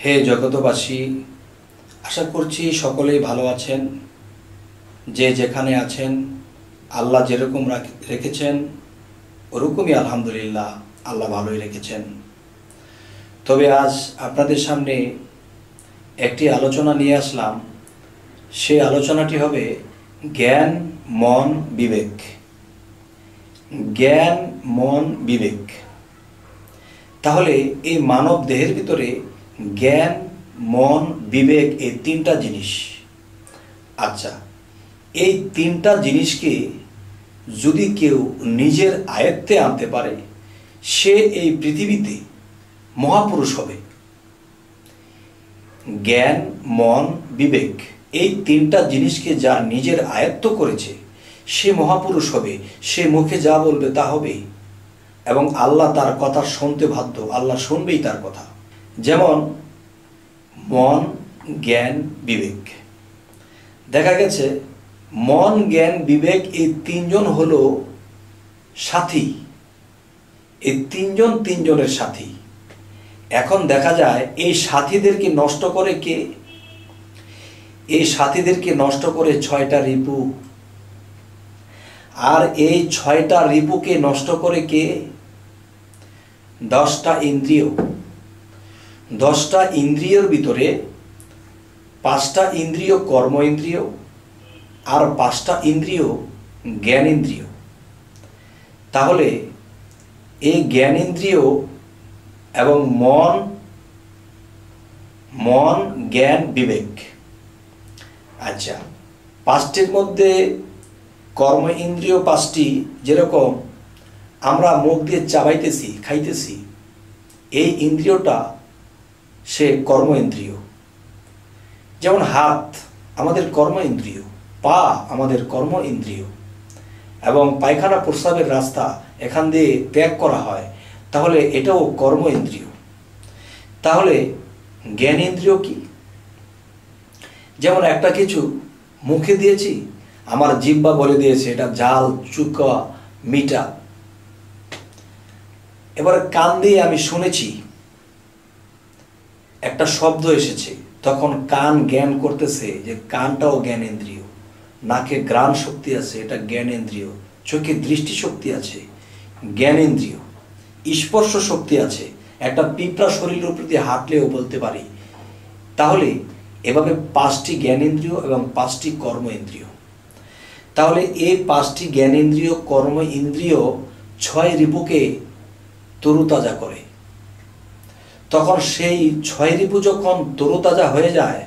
হে জগতবাসী, আশা করছি সকলেই ভালো আছেন। যে যেখানে আছেন আল্লাহ যেরকম রেখেছেন ওরকমই আলহামদুলিল্লাহ আল্লাহ ভালোই রেখেছেন। তবে আজ আপনাদের সামনে একটি আলোচনা নিয়ে আসলাম। সেই আলোচনাটি হবে জ্ঞান, মন, বিবেক। জ্ঞান, মন, বিবেক। তাহলে এই মানব দেহের ভিতরে জ্ঞান, মন, বিবেক এই তিনটা জিনিস। আচ্ছা, এই তিনটা জিনিসকে যদি কেউ নিজের আয়ত্তে আনতে পারে সে এই পৃথিবীতে মহাপুরুষ হবে। জ্ঞান, মন, বিবেক এই তিনটা জিনিসকে যার নিজের আয়ত্ত করেছে সে মহাপুরুষ হবে। সে মুখে যা বলবে তা হবে এবং আল্লাহ তার কথা শুনতে বাধ্য। আল্লাহ শুনবেই তার কথা। যেমন মন, জ্ঞান, বিবেক। দেখা গেছে মন, জ্ঞান, বিবেক এই তিনজন হলো সাথী। এই তিনজন তিনজনের সাথী। এখন দেখা যায় এই সাথীদেরকে নষ্ট করে কে? এই সাথীদেরকে নষ্ট করে 6টা রিপু। আর এই 6টা রিপুকে নষ্ট করে কে? 10টা ইন্দ্রিয়। 10টা ইন্দ্রিয়র ভিতরে 5টা ইন্দ্রিয় কর্ম ইন্দ্রিয় আর 5টা ইন্দ্রিয় জ্ঞান ইন্দ্রিয়। তাহলে এই জ্ঞান ইন্দ্রিয় এবং মন, জ্ঞান, বিবেক। আচ্ছা, 5টির মধ্যে কর্ম ইন্দ্রিয় 5টি, যেরকম আমরা মুখ দিয়ে চাবাইতেছি, খাইতেছি, এই ইন্দ্রিয়টা সে কর্ম ইন্দ্রিয়। যেমন হাত আমাদের কর্ম ইন্দ্রিয়, পা আমাদের কর্ম ইন্দ্রিয়, এবং পায়খানা প্রস্রাবের রাস্তা এখান দিয়ে ত্যাগ করা হয়, তাহলে এটাও কর্ম ইন্দ্রিয়। তাহলে জ্ঞান ইন্দ্রিয় কি? যেমন একটা কিছু মুখে দিয়েছি, আমার জিহ্বা বলে দিয়েছে এটা ঝাল, চুকা, মিঠা। এবার কান দিয়ে আমি শুনেছি একটা শব্দ এসেছে, তখন কান জ্ঞান করতেছে যে কানটাও জ্ঞান ইন্দ্রিয়। নাকে ঘ্রাণ শক্তি আছে, এটা জ্ঞান ইন্দ্রিয়। চোখে দৃষ্টি শক্তি আছে, জ্ঞান ইন্দ্রিয়। স্পর্শ শক্তি আছে, একটা পিঁপড়া শরীরের প্রতি হাঁটলেও বলতে পারি। তাহলে এভাবে 5টি জ্ঞান ইন্দ্রিয় এবং 5টি কর্ম ইন্দ্রিয়। তাহলে এই 5টি জ্ঞান ইন্দ্রিয়, কর্ম ইন্দ্রিয় 6 রিপুকে তরুতাজা করে। তখন সেই 6 রিপু যখন তরুতাজা হয়ে যায়,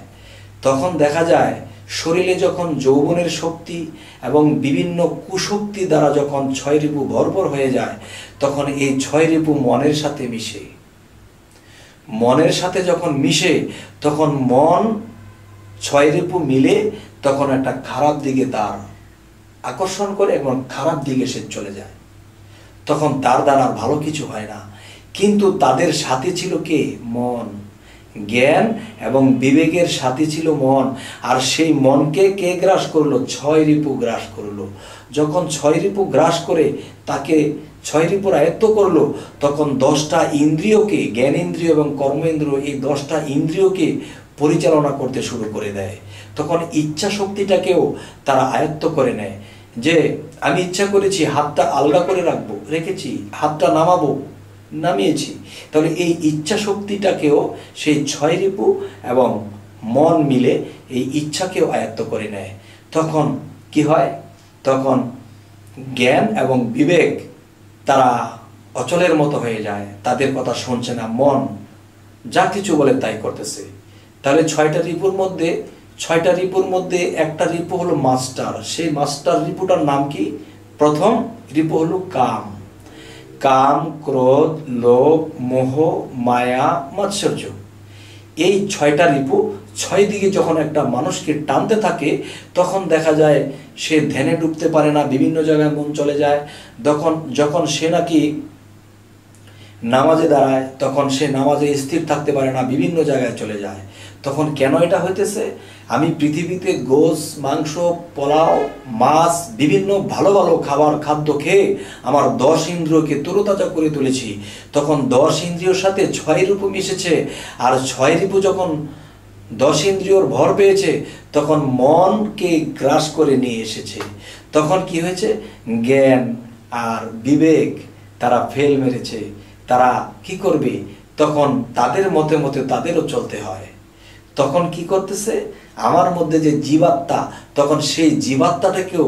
তখন দেখা যায় শরীরে যখন যৌবনের শক্তি এবং বিভিন্ন কুশক্তি দ্বারা যখন 6 রিপু ভরপুর হয়ে যায়, তখন এই 6 রিপু মনের সাথে মিশে। মনের সাথে যখন মিশে তখন মন 6 রিপু মিলে তখন একটা খারাপ দিকে তার আকর্ষণ করে এবং খারাপ দিকে সে চলে যায়। তখন তার দ্বারা ভালো কিছু হয় না। কিন্তু তাদের সাথে ছিল কে? মন। জ্ঞান এবং বিবেকের সাথে ছিল মন। আর সেই মনকে কে গ্রাস করলো? 6 রিপু গ্রাস করলো। যখন 6 রিপু গ্রাস করে তাকে 6 রিপুর আয়ত্ত করলো, তখন 10টা ইন্দ্রিয়কে, জ্ঞান ইন্দ্রিয় এবং কর্ম ইন্দ্রিয়, এই 10টা ইন্দ্রিয়কে পরিচালনা করতে শুরু করে দেয়। তখন ইচ্ছা শক্তিটাকেও তারা আয়ত্ত করে নেয়। যে আমি ইচ্ছা করেছি হাতটা আলগা করে রাখবো, রেখেছি, হাতটা নামাবো, নামিয়েছি। তাহলে এই ইচ্ছা শক্তিটাকেও সেই 6 রিপু এবং মন মিলে এই ইচ্ছাকেও আয়ত্ত করে নেয়। তখন কি হয়? তখন জ্ঞান এবং বিবেক তারা অচলের মতো হয়ে যায়। তাদের কথা শুনছে না, মন যা কিছু বলে তাই করতেছে। তাহলে 6টা রিপুর মধ্যে একটা রিপু হলো মাস্টার। সেই মাস্টার রিপুটার নাম কি? প্রথম রিপু হলো কাম। কাম, ক্রোধ, লোভ, মোহ, মায়া, মাৎসর্য। এই 6টা রিপু 6 দিকে যখন একটা মানুষকে টানতে থাকে, তখন দেখা যায় সে ধ্যানে ডুবতে পারে না, বিভিন্ন জায়গায় মন চলে যায়। যখন সে নাকি নামাজে দাঁড়ায়, তখন সে নামাজে স্থির থাকতে পারে না, বিভিন্ন জায়গায় চলে যায়। তখন কেন এটা হইতেছে? আমি পৃথিবীতে গোশ, মাংস, পোলাও, মাছ, বিভিন্ন ভালো ভালো খাদ্য খেয়ে আমার 10 ইন্দ্রিয়কে তরুতাজা করে তুলেছি। তখন 10 ইন্দ্রিয়র সাথে 6 রূপ মিশেছে, আর 6 রূপ যখন 10 ইন্দ্রিয়র ভর পেয়েছে তখন মনকে গ্রাস করে নিয়ে এসেছে। তখন কি হয়েছে? জ্ঞান আর বিবেক তারা ফেল মেরেছে। তারা কি করবে? তখন তাদের মতে মতে তাদেরও চলতে হয়। তখন কি করতেছে? আমার মধ্যে যে জীবাত্মা, তখন সেই জীবাত্মাটাকেও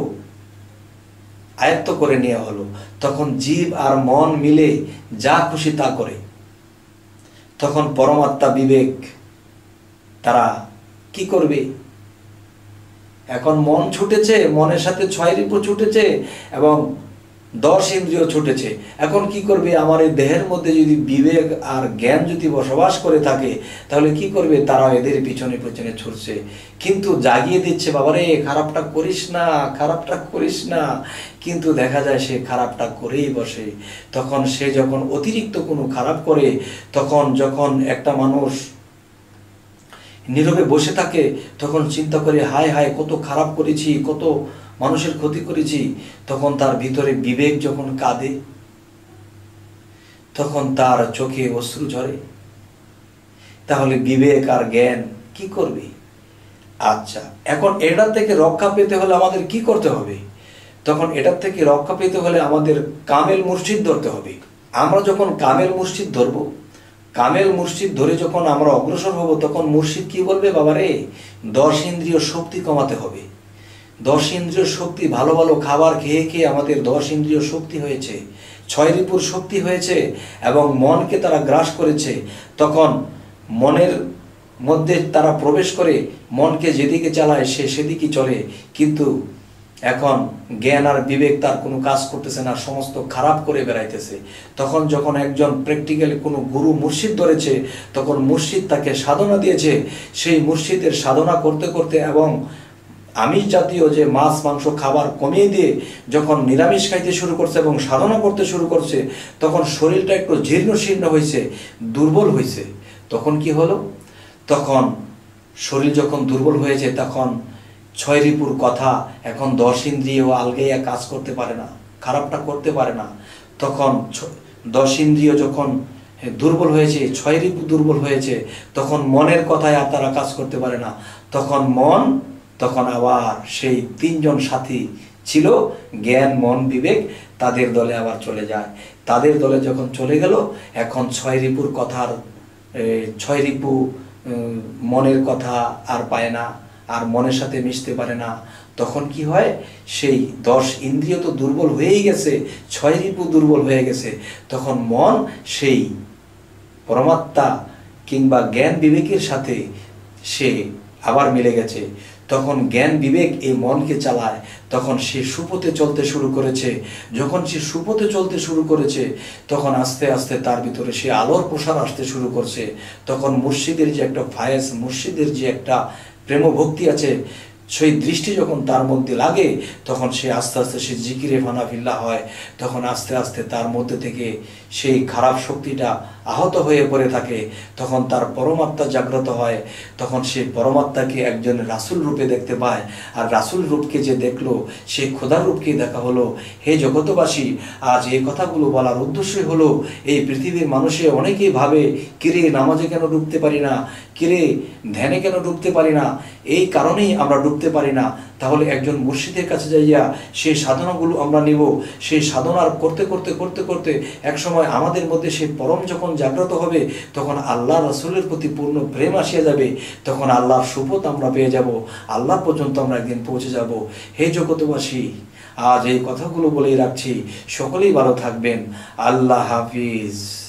আয়ত্ত করে নেওয়া হলো। তখন জীব আর মন মিলে যা খুশি তা করে। তখন পরমাত্মা বিবেক তারা কি করবে? এখন মন ছুটেছে, মনের সাথে 6 রিপু ছুটেছে এবং 10 ইন্দ্রিয় ছুটেছে। এখন কি করবে? আমার এই দেহের মধ্যে যদি বিবেক আর জ্ঞান যদি বসবাস করে থাকে, তাহলে কি করবে? তারা এদের পিছনে পিছনে ছুটছে, কিন্তু জাগিয়ে দিচ্ছে, বাবারে খারাপটা করিস না, খারাপটা করিস না। কিন্তু দেখা যায় সে খারাপটা করেই বসে। তখন সে যখন অতিরিক্ত কোনো খারাপ করে, তখন যখন একটা মানুষ নীরবে বসে থাকে, তখন চিন্তা করে হায় হায় কত খারাপ করেছি, কত মানুষের ক্ষতি করেছি। তখন তার ভিতরে বিবেক যখন কাঁদে, তখন তার চোখে অশ্রু ঝরে। তাহলে বিবেক আর জ্ঞান কি করবে? আচ্ছা, এখন এটার থেকে রক্ষা পেতে হলে আমাদের কি করতে হবে? তখন এটার থেকে রক্ষা পেতে হলে আমাদের কামেল মুর্শিদ ধরতে হবে। আমরা যখন কামেল মুর্শিদ ধরব, কামেল মুর্শিদ ধরে যখন আমরা অগ্রসর হব, তখন মুর্শিদ কি বলবে? বাবারে 10 ইন্দ্রিয় শক্তি কমাতে হবে। 10 ইন্দ্রিয় শক্তি, ভালো ভালো খাবার খেয়ে খেয়ে আমাদের 10 ইন্দ্রিয় শক্তি হয়েছে, 6 রিপুর শক্তি হয়েছে এবং মনকে তারা গ্রাস করেছে। তখন মনের মধ্যে তারা প্রবেশ করে মনকে যেদিকে চালায় সে সেদিকে চলে। কিন্তু এখন জ্ঞান আর বিবেক তার কোনো কাজ করতেছে না, সমস্ত খারাপ করে বেড়াইতেছে। তখন যখন একজন প্র্যাকটিক্যালি কোনো গুরু মুর্শিদ ধরেছে, তখন মুর্শিদ তাকে সাধনা দিয়েছে। সেই মুর্শিদের সাধনা করতে করতে এবং আমিষ জাতীয় যে মাছ মাংস খাবার কমিয়ে দিয়ে যখন নিরামিষ খাইতে শুরু করছে এবং সাধনা করতে শুরু করছে, তখন শরীরটা একটু জীর্ণ শীর্ণ হয়েছে, দুর্বল হয়েছে। তখন কি হলো? তখন শরীর যখন দুর্বল হয়েছে, তখন 6 রিপুর কথা এখন 10 ইন্দ্রিয় আলগাইয়া কাজ করতে পারে না, খারাপটা করতে পারে না। তখন 10 ইন্দ্রিয় যখন দুর্বল হয়েছে, 6 রিপু দুর্বল হয়েছে, তখন মনের কথায় আর তারা কাজ করতে পারে না। তখন মন, তখন আবার সেই 3 জন সাথী ছিল, জ্ঞান মন বিবেক, তাদের দলে আবার চলে যায়। তাদের দলে যখন চলে গেল, এখন 6 রিপুর কথার 6 রিপু মনের কথা আর পায় না, আর মনের সাথে মিশতে পারে না। তখন কি হয়? সেই 10 ইন্দ্রিয় তো দুর্বল হয়েই গেছে, 6 রিপু দুর্বল হয়ে গেছে। তখন মন সেই পরমাত্মা কিংবা জ্ঞান বিবেকের সাথে সে আবার মিলে গেছে। তখন জ্ঞান বিবেক এই মনকে চালায়। তখন সে সুপথে চলতে শুরু করেছে। যখন সে সুপথে চলতে শুরু করেছে, তখন আস্তে আস্তে তার ভিতরে সে আলোর প্রসার আসতে শুরু করছে। তখন মুর্শিদের যে একটা ফায়েজ, মুর্শিদের যে একটা প্রেম ভক্তি আছে, সেই দৃষ্টি যখন তার মধ্যে লাগে, তখন সে আস্তে আস্তে সে জিকিরে ফানাফিল্লা হয়। তখন আস্তে আস্তে তার মধ্যে থেকে সেই খারাপ শক্তিটা আহত হয়ে পড়ে থাকে। তখন তার পরমাত্মা জাগ্রত হয়। তখন সে পরমাত্মাকে একজন রাসূল রূপে দেখতে পায়। আর রাসূল রূপকে যে দেখলো, সেই খোদার রূপকে দেখা হলো। হে জগতবাসী, আজ এই কথাগুলো বলার উদ্দেশ্যই হলো, এই পৃথিবীর মানুষে অনেকেই ভাবে, কিরে নামাজে কেন ডুবতে পারি না, কিরে ধ্যানে কেন ডুবতে পারি না। এই কারণেই আমরা ডুবতে পারি না। তাহলে একজন মুর্শিদের কাছে যাইয়া সেই সাধনাগুলো আমরা নিব। সেই সাধনার করতে করতে করতে করতে একসময় আমাদের মধ্যে সেই পরম যখন জাগ্রত হবে, তখন আল্লাহ রাসূলের প্রতি পূর্ণ প্রেম আসিয়া যাবে। তখন আল্লাহর সুপথ আমরা পেয়ে যাব, আল্লাহ পর্যন্ত আমরা একদিন পৌঁছে যাব। হে জগতবাসী, আজ এই কথাগুলো বলেই রাখছি। সকলেই ভালো থাকবেন। আল্লাহ হাফিজ।